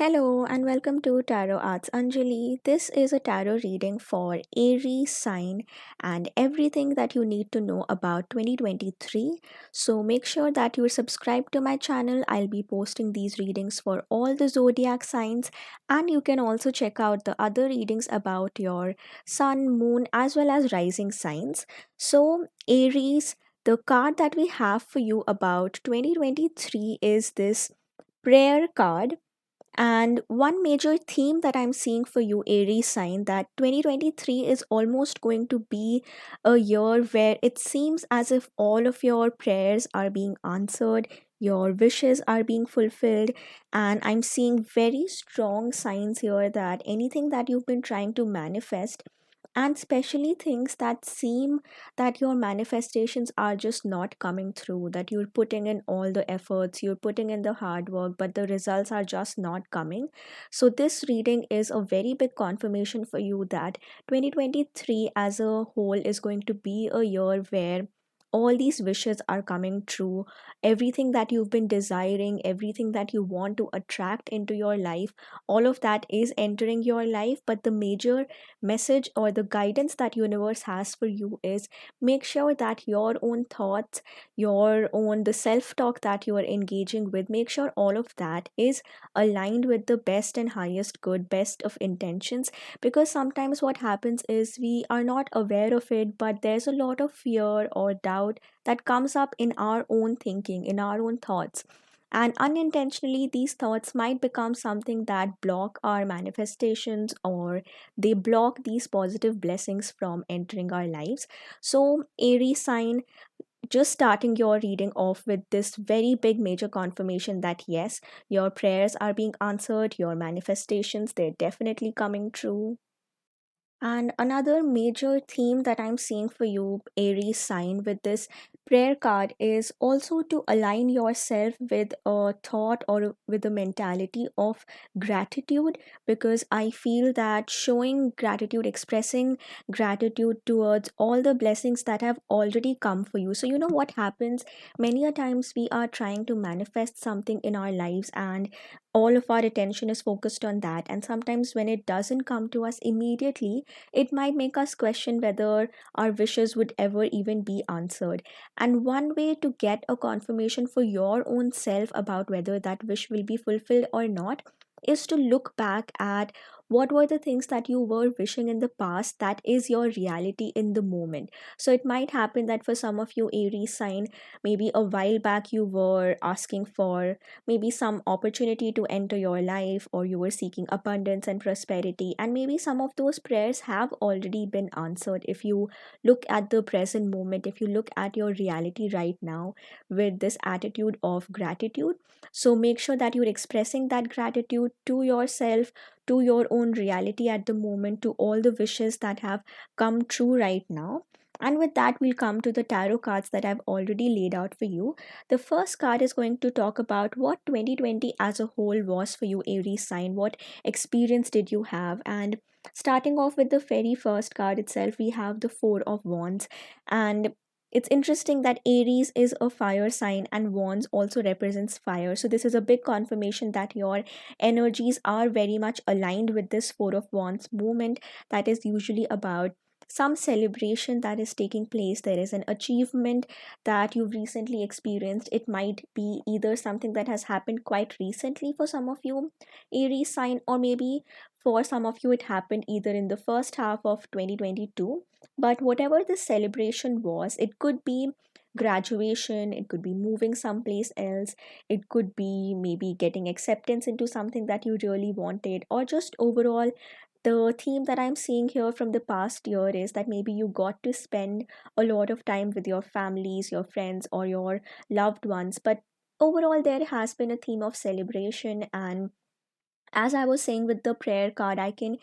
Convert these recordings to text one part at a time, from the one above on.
Hello and welcome to Tarot Arts Anjali. This is a tarot reading for Aries sign and everything that you need to know about 2023. So make sure that you're subscribed to my channel. I'll be posting these readings for all the zodiac signs, and you can also check out the other readings about your sun, moon, as well as rising signs. So, Aries, the card that we have for you about 2023 is this prayer card, and one major theme that I'm seeing for you, Aries sign, that 2023 is almost going to be a year where it seems as if all of your prayers are being answered, your wishes are being fulfilled, and I'm seeing very strong signs here that anything that you've been trying to manifest, and especially things that seem that your manifestations are just not coming through, that you're putting in all the efforts, you're putting in the hard work, but the results are just not coming. So this reading is a very big confirmation for you that 2023 as a whole is going to be a year where all these wishes are coming true. Everything that you've been desiring, everything that you want to attract into your life, all of that is entering your life. But the major message or the guidance that universe has for you is make sure that your own thoughts, your own the self talk that you are engaging with, make sure all of that is aligned with the best and highest good, best of intentions. Because sometimes what happens is we are not aware of it, but there's a lot of fear or doubt that comes up in our own thinking, in our own thoughts, and unintentionally these thoughts might become something that block our manifestations, or they block these positive blessings from entering our lives. So, Aries sign, just starting your reading off with this very big major confirmation that yes, your prayers are being answered, your manifestations, they're definitely coming true. And another major theme that I'm seeing for you, Aries sign, with this prayer card is also to align yourself with a thought or with a mentality of gratitude. Because I feel that showing gratitude, expressing gratitude towards all the blessings that have already come for you. So, you know what happens? Many a times we are trying to manifest something in our lives, and all of our attention is focused on that. And sometimes when it doesn't come to us immediately, it might make us question whether our wishes would ever even be answered. And one way to get a confirmation for your own self about whether that wish will be fulfilled or not is to look back at what were the things that you were wishing in the past that is your reality in the moment. So it might happen that for some of you, Aries sign, maybe a while back you were asking for maybe some opportunity to enter your life, or you were seeking abundance and prosperity, and maybe some of those prayers have already been answered. If you look at the present moment, if you look at your reality right now with this attitude of gratitude, so make sure that you're expressing that gratitude to yourself, to your own reality at the moment, to all the wishes that have come true right now. And with that, we'll come to the tarot cards that I've already laid out for you. The first card is going to talk about what 2020 as a whole was for you, Aries sign. What experience did you have? And starting off with the very first card itself, we have the Four of Wands. And it's interesting that Aries is a fire sign and Wands also represents fire. So, this is a big confirmation that your energies are very much aligned with this Four of Wands movement that is usually about some celebration that is taking place. There is an achievement that you've recently experienced. It might be either something that has happened quite recently for some of you, Aries sign, or maybe for some of you, it happened either in the first half of 2022. But whatever the celebration was, it could be graduation, it could be moving someplace else, it could be maybe getting acceptance into something that you really wanted, or just overall the theme that I'm seeing here from the past year is that maybe you got to spend a lot of time with your families, your friends, or your loved ones. But overall, there has been a theme of celebration. And as I was saying with the prayer card, I can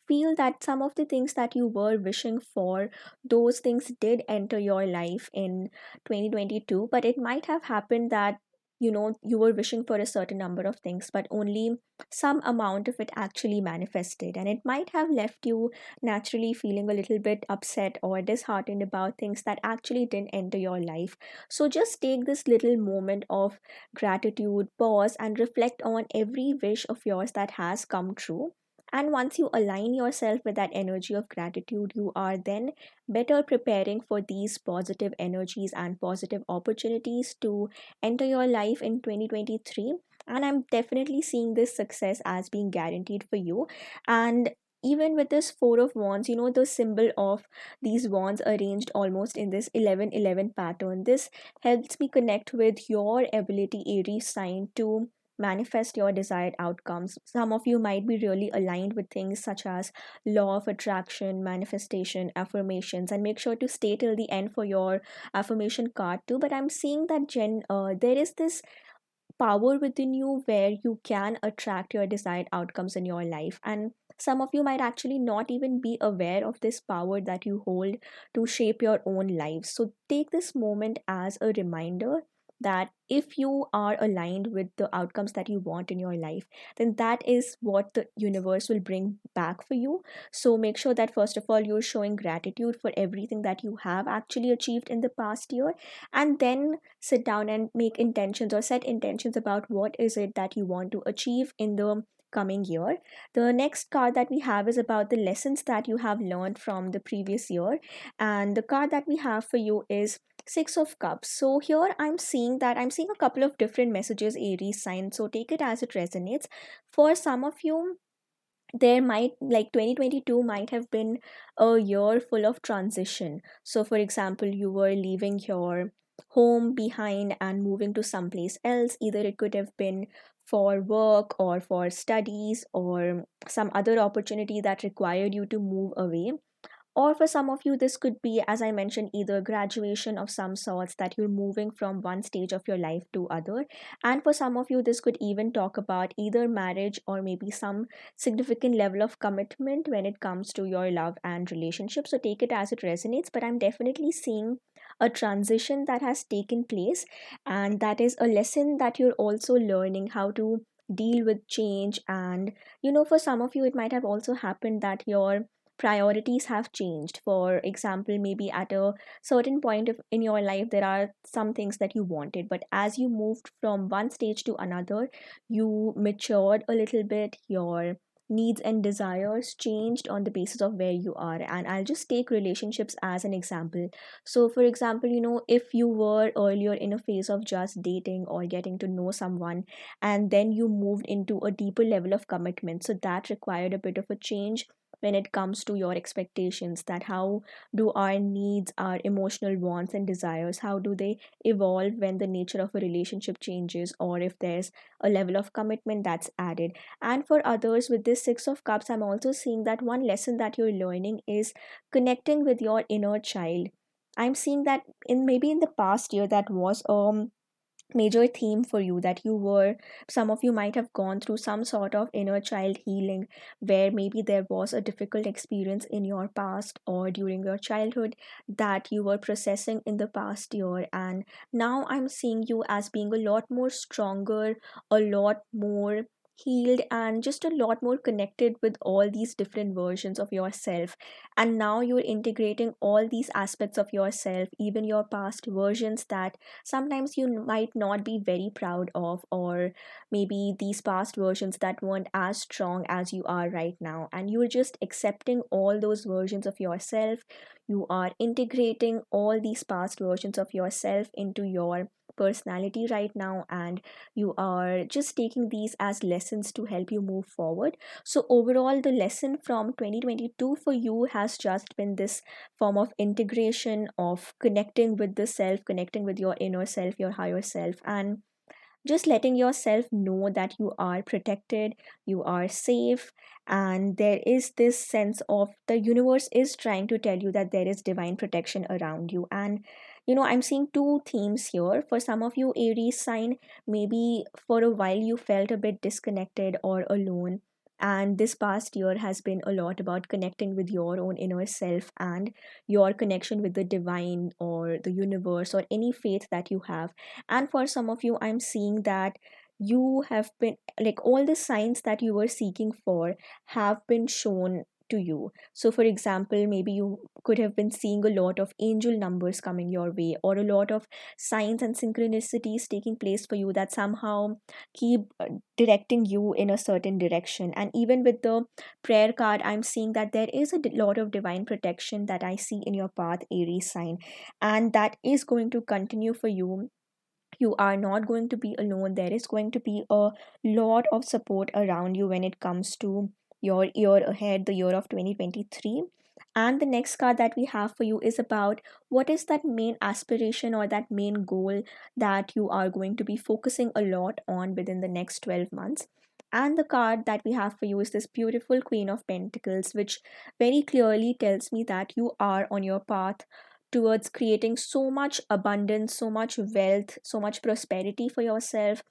feel that some of the things that you were wishing for, those things did enter your life in 2022. But it might have happened that you were wishing for a certain number of things, but only some amount of it actually manifested, and it might have left you naturally feeling a little bit upset or disheartened about things that actually didn't enter your life. So just take this little moment of gratitude, pause, and reflect on every wish of yours that has come true. And once you align yourself with that energy of gratitude, you are then better preparing for these positive energies and positive opportunities to enter your life in 2023. And I'm definitely seeing this success as being guaranteed for you. And even with this four of wands, the symbol of these wands arranged almost in this 11-11 pattern, this helps me connect with your ability, Aries sign, to manifest your desired outcomes. Some of you might be really aligned with things such as law of attraction, manifestation, affirmations, and make sure to stay till the end for your affirmation card too. But I'm seeing that there is this power within you where you can attract your desired outcomes in your life, and some of you might actually not even be aware of this power that you hold to shape your own lives. So take this moment as a reminder that if you are aligned with the outcomes that you want in your life, then that is what the universe will bring back for you. So make sure that first of all you're showing gratitude for everything that you have actually achieved in the past year, and then sit down and make intentions or set intentions about what is it that you want to achieve in the coming year. The next card that we have is about the lessons that you have learned from the previous year, and the card that we have for you is Six of Cups. So here I'm seeing a couple of different messages, Aries sign, so take it as it resonates. For some of you, there might, like, 2022 might have been a year full of transition. So for example, you were leaving your home behind and moving to someplace else. Either it could have been for work or for studies or some other opportunity that required you to move away. Or for some of you, this could be, as I mentioned, either graduation of some sorts, that you're moving from one stage of your life to other. And for some of you, this could even talk about either marriage or maybe some significant level of commitment when it comes to your love and relationship. So take it as it resonates. But I'm definitely seeing a transition that has taken place, and that is a lesson that you're also learning how to deal with change. And for some of you, it might have also happened that your priorities have changed. For example, maybe at a certain point in your life, there are some things that you wanted, but as you moved from one stage to another, you matured a little bit. Your needs and desires changed on the basis of where you are. And I'll just take relationships as an example. So for example, if you were earlier in a phase of just dating or getting to know someone, and then you moved into a deeper level of commitment, so that required a bit of a change when it comes to your expectations, that how do our needs, our emotional wants and desires, how do they evolve when the nature of a relationship changes, or if there's a level of commitment that's added. And for others, with this Six of Cups, I'm also seeing that one lesson that you're learning is connecting with your inner child. I'm seeing that in maybe in the past year, that was major theme for you, that some of you might have gone through some sort of inner child healing, where maybe there was a difficult experience in your past or during your childhood that you were processing in the past year. And now I'm seeing you as being a lot more stronger, a lot more healed, and just a lot more connected with all these different versions of yourself. And now you're integrating all these aspects of yourself, even your past versions that sometimes you might not be very proud of, or maybe these past versions that weren't as strong as you are right now, and you're just accepting all those versions of yourself. You are integrating all these past versions of yourself into your personality right now, and you are just taking these as lessons to help you move forward. So overall, the lesson from 2022 for you has just been this form of integration, of connecting with the self, connecting with your inner self, your higher self, and just letting yourself know that you are protected, you are safe. And there is this sense of the universe is trying to tell you that there is divine protection around you. And I'm seeing two themes here. For some of you, Aries sign, maybe for a while you felt a bit disconnected or alone, And this past year has been a lot about connecting with your own inner self and your connection with the divine or the universe or any faith that you have. And for some of you, I'm seeing that you have been like all the signs that you were seeking for have been shown to you. So, for example, maybe you could have been seeing a lot of angel numbers coming your way, or a lot of signs and synchronicities taking place for you that somehow keep directing you in a certain direction. And even with the prayer card, I'm seeing that there is a lot of divine protection that I see in your path, Aries sign, and that is going to continue for you. You are not going to be alone. There is going to be a lot of support around you when it comes to your year ahead, the year of 2023. And the next card that we have for you is about what is that main aspiration or that main goal that you are going to be focusing a lot on within the next 12 months. And the card that we have for you is this beautiful Queen of Pentacles, which very clearly tells me that you are on your path towards creating so much abundance, so much wealth, so much prosperity for yourself.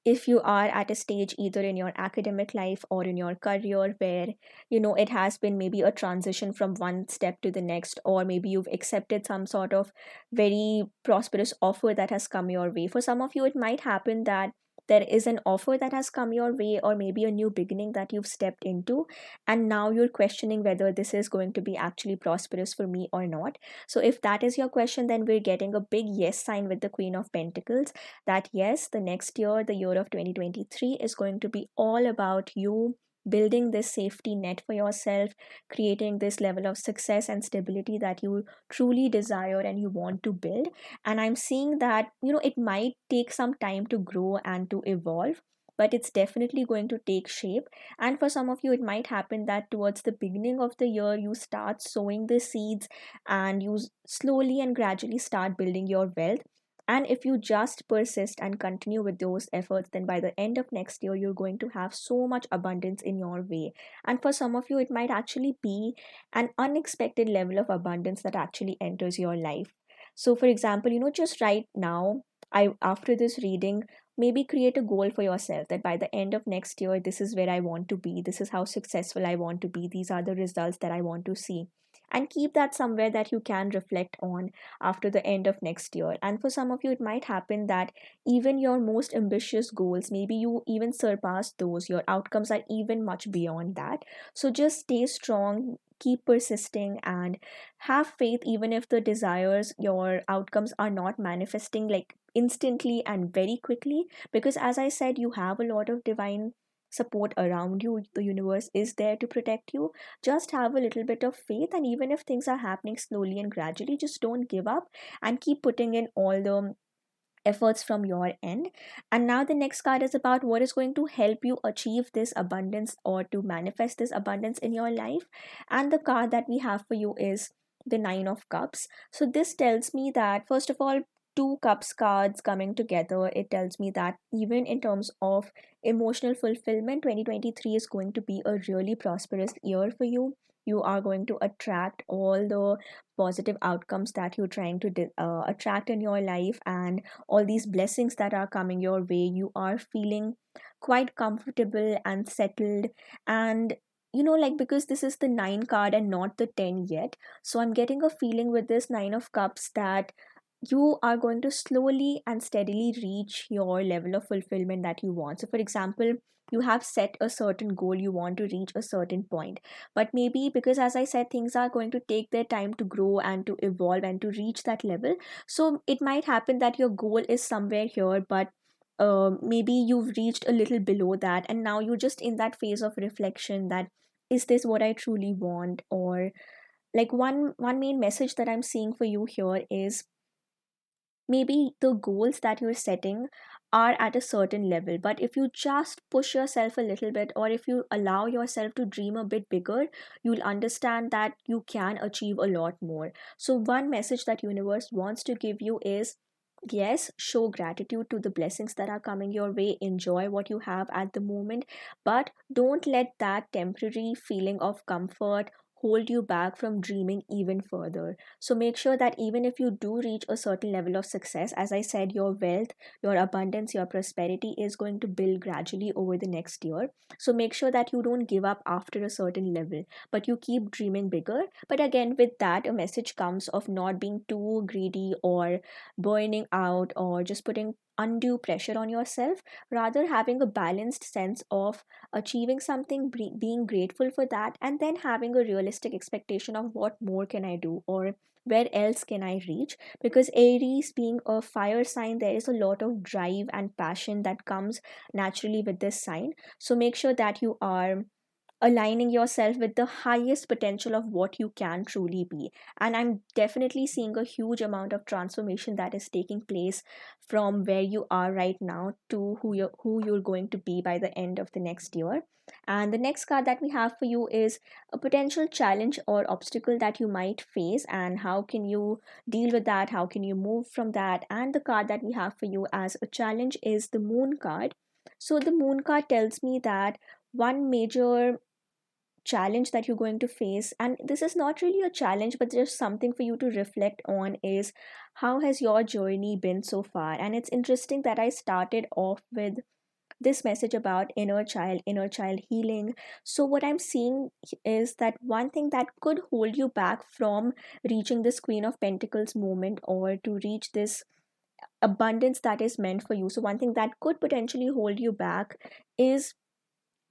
If you are at a stage either in your academic life or in your career where it has been maybe a transition from one step to the next, or maybe you've accepted some sort of very prosperous offer that has come your way. For some of you, it might happen that there is an offer that has come your way, or maybe a new beginning that you've stepped into, and now you're questioning whether this is going to be actually prosperous for me or not. So if that is your question, then we're getting a big yes sign with the Queen of Pentacles, that yes, the next year, the year of 2023, is going to be all about you building this safety net for yourself, creating this level of success and stability that you truly desire and you want to build. And I'm seeing that, it might take some time to grow and to evolve, but it's definitely going to take shape. And for some of you, it might happen that towards the beginning of the year, you start sowing the seeds and you slowly and gradually start building your wealth. And if you just persist and continue with those efforts, then by the end of next year, you're going to have so much abundance in your way. And for some of you, it might actually be an unexpected level of abundance that actually enters your life. So, for example, just right now, after this reading, maybe create a goal for yourself that by the end of next year, this is where I want to be. This is how successful I want to be. These are the results that I want to see. And keep that somewhere that you can reflect on after the end of next year. And for some of you, it might happen that even your most ambitious goals, maybe you even surpass those, your outcomes are even much beyond that. So just stay strong, keep persisting, and have faith, even if the desires, your outcomes are not manifesting like instantly and very quickly. Because as I said, you have a lot of divine support around you. The universe is there to protect you. Just have a little bit of faith, and even if things are happening slowly and gradually, just don't give up and keep putting in all the efforts from your end. And now the next card is about what is going to help you achieve this abundance or to manifest this abundance in your life. And the card that we have for you is the Nine of Cups. So this tells me that, first of all, two cups cards coming together, it tells me that even in terms of emotional fulfillment, 2023 is going to be a really prosperous year for you. You are going to attract all the positive outcomes that you're trying to attract in your life, and all these blessings that are coming your way, you are feeling quite comfortable and settled. And like, because this is the 9 card and not the 10 yet, so I'm getting a feeling with this 9 of cups that you are going to slowly and steadily reach your level of fulfillment that you want. So for example, you have set a certain goal, you want to reach a certain point, but maybe because, as I said, things are going to take their time to grow and to evolve and to reach that level. So it might happen that your goal is somewhere here, but maybe you've reached a little below that, and now you're just in that phase of reflection that, is this what I truly want? Or like, one main message that I'm seeing for you here is, maybe the goals that you're setting are at a certain level, but if you just push yourself a little bit, or if you allow yourself to dream a bit bigger, you'll understand that you can achieve a lot more. So one message that universe wants to give you is, yes, show gratitude to the blessings that are coming your way, enjoy what you have at the moment, but don't let that temporary feeling of comfort hold you back from dreaming even further. So make sure that even if you do reach a certain level of success, as I said, your wealth, your abundance, your prosperity is going to build gradually over the next year. So make sure that you don't give up after a certain level, but you keep dreaming bigger. But again, with that, a message comes of not being too greedy or burning out or just putting undue pressure on yourself, rather having a balanced sense of achieving something, being grateful for that, and then having a realistic expectation of what more can I do or where else can I reach. Because Aries being a fire sign, there is a lot of drive and passion that comes naturally with this sign. So make sure that you are aligning yourself with the highest potential of what you can truly be. And I'm definitely seeing a huge amount of transformation that is taking place from where you are right now to who you're going to be by the end of the next year. And the next card that we have for you is a potential challenge or obstacle that you might face, and how can you deal with that, how can you move from that. And the card that we have for you as a challenge is the moon card. So the moon card tells me that one major challenge that you're going to face, and this is not really a challenge but just something for you to reflect on, is how has your journey been so far. And it's interesting that I started off with this message about inner child healing. So what I'm seeing is that one thing that could hold you back from reaching this Queen of Pentacles moment, or to reach this abundance that is meant for you, so one thing that could potentially hold you back is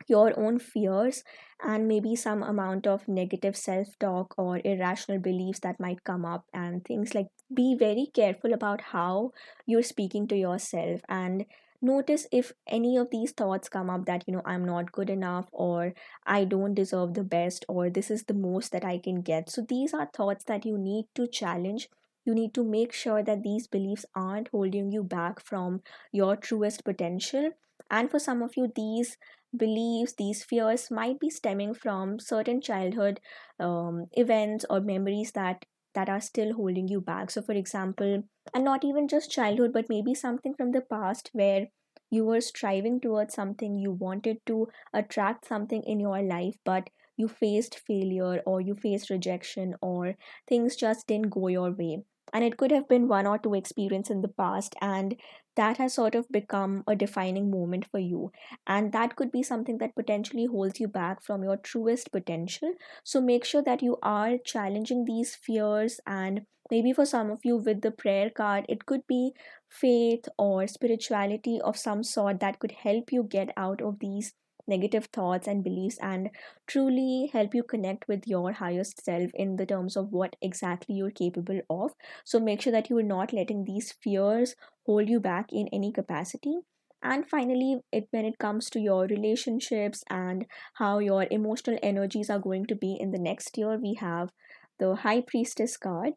your own fears, and maybe some amount of negative self talk or irrational beliefs that might come up, and things like, be very careful about how you're speaking to yourself, and notice if any of these thoughts come up that, I'm not good enough, or I don't deserve the best, or this is the most that I can get. So these are thoughts that you need to challenge. You need to make sure that these beliefs aren't holding you back from your truest potential. And for some of you, these beliefs, these fears might be stemming from certain childhood events or memories that are still holding you back. So, for example, and not even just childhood, but maybe something from the past where you were striving towards something, you wanted to attract something in your life, but you faced failure or you faced rejection, or things just didn't go your way. And it could have been one or two experience in the past, and that has sort of become a defining moment for you, and that could be something that potentially holds you back from your truest potential. So make sure that you are challenging these fears. And maybe for some of you, with the prayer card, it could be faith or spirituality of some sort that could help you get out of these negative thoughts and beliefs, and truly help you connect with your highest self in the terms of what exactly you're capable of. So make sure that you are not letting these fears hold you back in any capacity. And finally, when it comes to your relationships and how your emotional energies are going to be in the next year, we have the High Priestess card.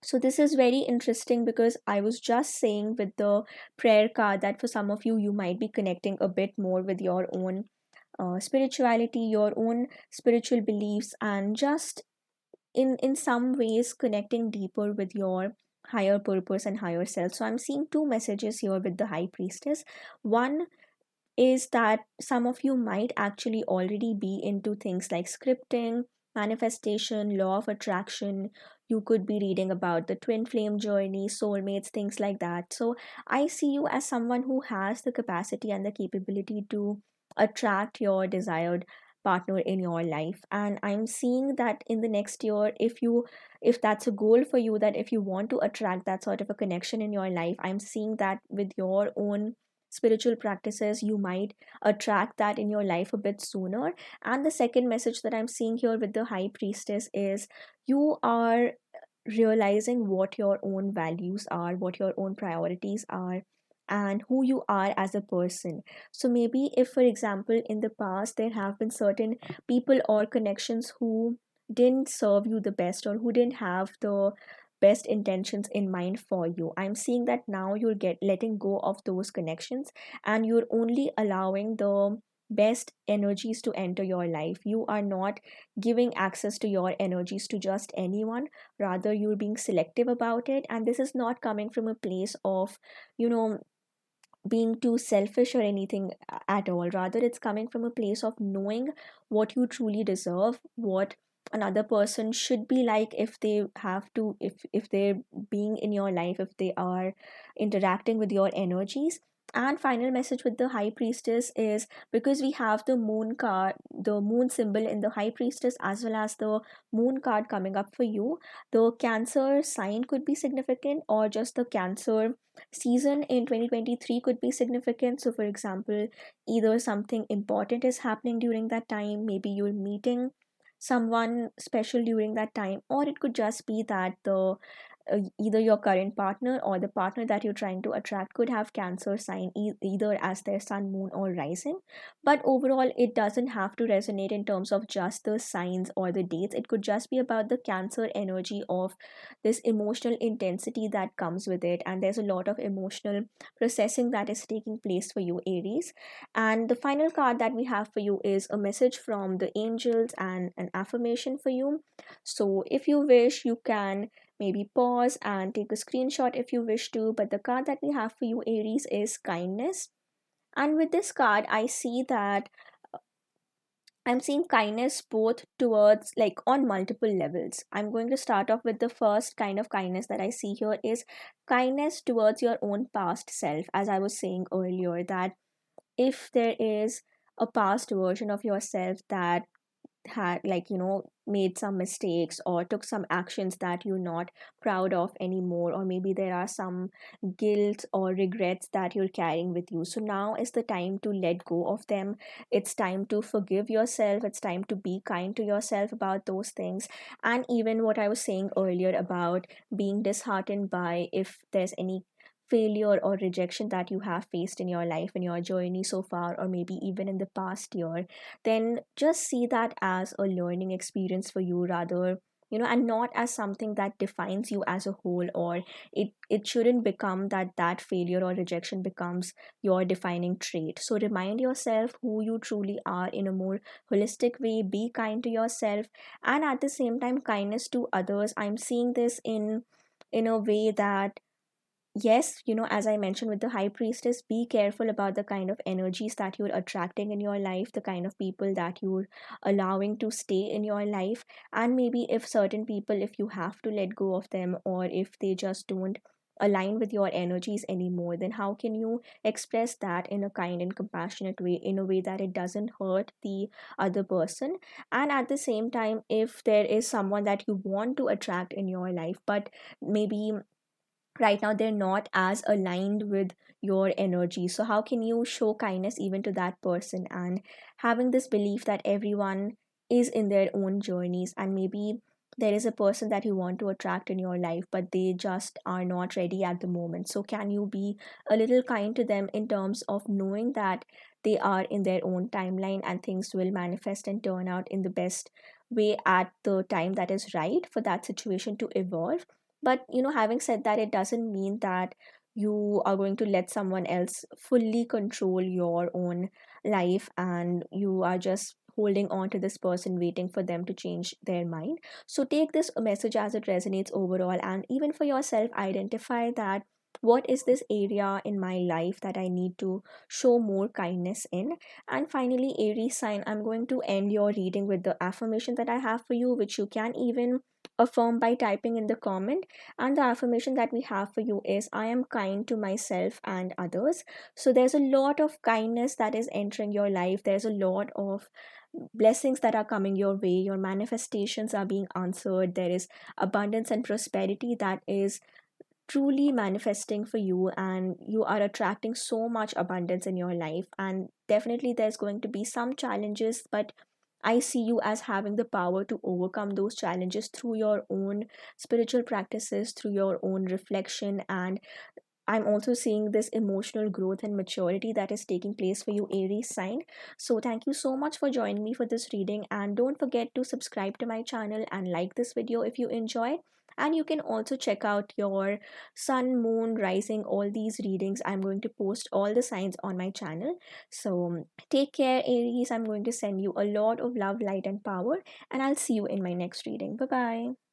So this is very interesting because I was just saying with the prayer card that for some of you, you might be connecting a bit more with your own spirituality, your own spiritual beliefs, and just in some ways connecting deeper with your higher purpose and higher self. So I'm seeing two messages here with the High Priestess. One is that some of you might actually already be into things like scripting, manifestation, law of attraction. You could be reading about the twin flame journey, soulmates, things like that. So I see you as someone who has the capacity and the capability to attract your desired partner in your life. And I'm seeing that in the next year, if that's a goal for you, that if you want to attract that sort of a connection in your life, I'm seeing that with your own spiritual practices, you might attract that in your life a bit sooner. And the second message that I'm seeing here with the High Priestess is you are realizing what your own values are, what your own priorities are, and who you are as a person. So maybe if, for example, in the past there have been certain people or connections who didn't serve you the best, or who didn't have the best intentions in mind for you, I'm seeing that now you're get letting go of those connections, and you're only allowing the best energies to enter your life. You are not giving access to your energies to just anyone, rather you're being selective about it. And this is not coming from a place of, you know being too selfish or anything at all. Rather, it's coming from a place of knowing what you truly deserve, what another person should be like, if they have to, if they're being in your life, if they are interacting with your energies. And final message with the high priestess is, because we have the moon card, the moon symbol in the high priestess, as well as the moon card coming up for you, the cancer sign could be significant, or just the cancer season in 2023 could be significant. So for example, either something important is happening during that time, maybe you're meeting someone special during that time, or it could just be that the either your current partner or the partner that you're trying to attract could have cancer sign, either as their sun, moon, or rising. But overall, it doesn't have to resonate in terms of just the signs or the dates. It could just be about the cancer energy of this emotional intensity that comes with it, and there's a lot of emotional processing that is taking place for you, Aries. And the final card that we have for you is a message from the angels and an affirmation for you. So if you wish, you can maybe pause and take a screenshot if you wish to. But the card that we have for you, Aries, is kindness. And with this card, I see that I'm seeing kindness both towards, like, on multiple levels. I'm going to start off with the first kind of kindness that I see here is kindness towards your own past self. As I was saying earlier, that if there is a past version of yourself that had, like, made some mistakes or took some actions that you're not proud of anymore, or maybe there are some guilt or regrets that you're carrying with you, so now is the time to let go of them. It's time to forgive yourself, it's time to be kind to yourself about those things. And even what I was saying earlier about being disheartened by, if there's any failure or rejection that you have faced in your life, in your journey so far, or maybe even in the past year, then just see that as a learning experience for you, rather, and not as something that defines you as a whole. Or it shouldn't become that that failure or rejection becomes your defining trait. So remind yourself who you truly are in a more holistic way, be kind to yourself, and at the same time, kindness to others. I'm seeing this in a way that, yes, as I mentioned with the high priestess, be careful about the kind of energies that you're attracting in your life, the kind of people that you're allowing to stay in your life. And maybe if certain people, if you have to let go of them, or if they just don't align with your energies anymore, then how can you express that in a kind and compassionate way, in a way that it doesn't hurt the other person? And at the same time, if there is someone that you want to attract in your life, but maybe right now they're not as aligned with your energy, so how can you show kindness even to that person? And having this belief that everyone is in their own journeys, and maybe there is a person that you want to attract in your life, but they just are not ready at the moment, so can you be a little kind to them in terms of knowing that they are in their own timeline, and things will manifest and turn out in the best way at the time that is right for that situation to evolve? But having said that, it doesn't mean that you are going to let someone else fully control your own life, and you are just holding on to this person waiting for them to change their mind. So take this message as it resonates overall, and even for yourself, identify that what is this area in my life that I need to show more kindness in. And finally, Aries sign, I'm going to end your reading with the affirmation that I have for you, which you can even affirm by typing in the comment. And the affirmation that we have for you is, I am kind to myself and others. So there's a lot of kindness that is entering your life. There's a lot of blessings that are coming your way. Your manifestations are being answered. There is abundance and prosperity that is truly manifesting for you, and you are attracting so much abundance in your life. And definitely there's going to be some challenges, but I see you as having the power to overcome those challenges through your own spiritual practices, through your own reflection. And I'm also seeing this emotional growth and maturity that is taking place for you, Aries sign. So thank you so much for joining me for this reading, and don't forget to subscribe to my channel and like this video if you enjoyed. And you can also check out your sun, moon, rising, all these readings. I'm going to post all the signs on my channel. So take care, Aries. I'm going to send you a lot of love, light, and power, and I'll see you in my next reading. Bye bye.